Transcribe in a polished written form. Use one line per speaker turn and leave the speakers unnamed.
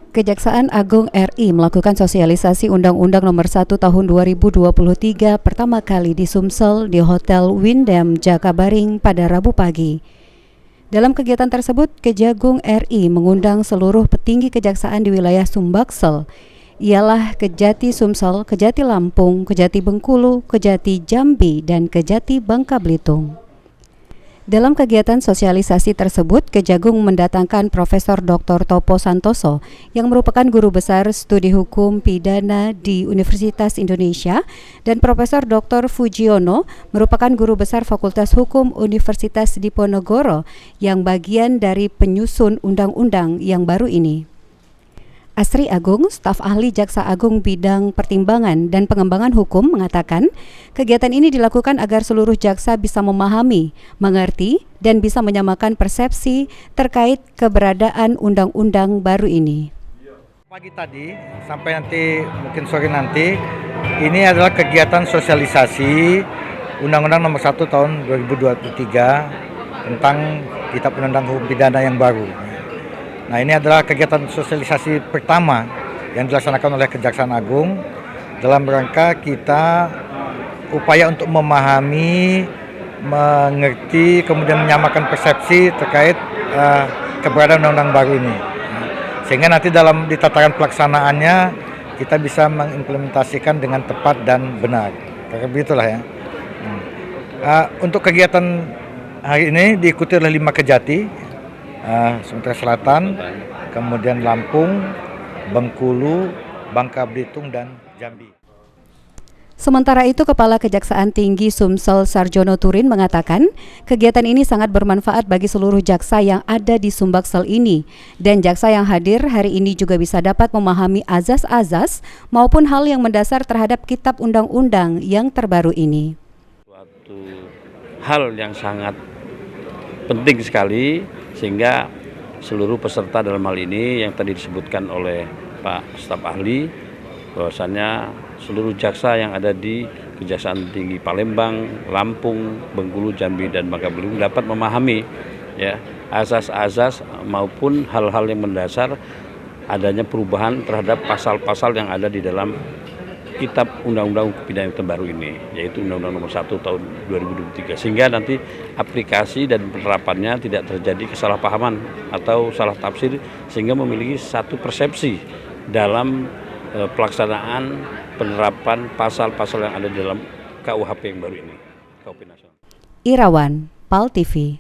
Kejaksaan Agung RI melakukan sosialisasi Undang-Undang Nomor 1 Tahun 2023 pertama kali di Sumsel di Hotel Windham Jakabaring pada Rabu pagi. Dalam kegiatan tersebut, Kejagung RI mengundang seluruh petinggi kejaksaan di wilayah Sumbaksel, ialah Kejati Sumsel, Kejati Lampung, Kejati Bengkulu, Kejati Jambi, dan Kejati Bangka Belitung. Dalam kegiatan sosialisasi tersebut, Kejagung mendatangkan Profesor Dr. Topo Santoso yang merupakan guru besar studi hukum pidana di Universitas Indonesia dan Profesor Dr. Fujiono merupakan guru besar Fakultas Hukum Universitas Diponegoro yang bagian dari penyusun undang-undang yang baru ini. Asri Agung, staf ahli Jaksa Agung bidang pertimbangan dan pengembangan hukum mengatakan, kegiatan ini dilakukan agar seluruh jaksa bisa memahami, mengerti, dan bisa menyamakan persepsi terkait keberadaan undang-undang baru ini.
Pagi tadi sampai nanti mungkin sore nanti, ini adalah kegiatan sosialisasi Undang-Undang Nomor 1 Tahun 2023 tentang Kitab Undang-Undang Hukum Pidana yang baru. Nah, ini adalah kegiatan sosialisasi pertama yang dilaksanakan oleh Kejaksaan Agung dalam rangka kita upaya untuk memahami, mengerti, kemudian menyamakan persepsi terkait keberadaan undang-undang baru ini. Sehingga nanti di tataran pelaksanaannya kita bisa mengimplementasikan dengan tepat dan benar. Karena begitulah ya. Untuk kegiatan hari ini diikuti oleh 5 kejati. Sumatera Selatan, kemudian Lampung, Bengkulu, Bangka Belitung, dan Jambi.
Sementara itu, Kepala Kejaksaan Tinggi Sumsel Sarjono Turin mengatakan, kegiatan ini sangat bermanfaat bagi seluruh jaksa yang ada di Sumbaksel ini, dan jaksa yang hadir hari ini juga bisa dapat memahami azas-azas maupun hal yang mendasar terhadap kitab undang-undang yang terbaru ini.
Suatu hal yang sangat penting sekali, sehingga seluruh peserta dalam hal ini yang tadi disebutkan oleh Pak Staf Ahli, bahwasannya seluruh jaksa yang ada di Kejaksaan Tinggi Palembang, Lampung, Bengkulu, Jambi, dan Bangka Belitung dapat memahami ya asas-asas maupun hal-hal yang mendasar adanya perubahan terhadap pasal-pasal yang ada di dalam Kitab Undang-Undang Hukum Pidana yang terbaru ini, yaitu Undang-Undang Nomor 1 Tahun 2023, sehingga nanti aplikasi dan penerapannya tidak terjadi kesalahpahaman atau salah tafsir, sehingga memiliki satu persepsi dalam pelaksanaan penerapan pasal-pasal yang ada di dalam KUHP yang baru ini, KUHP Nasional.
Irawan, PAL TV.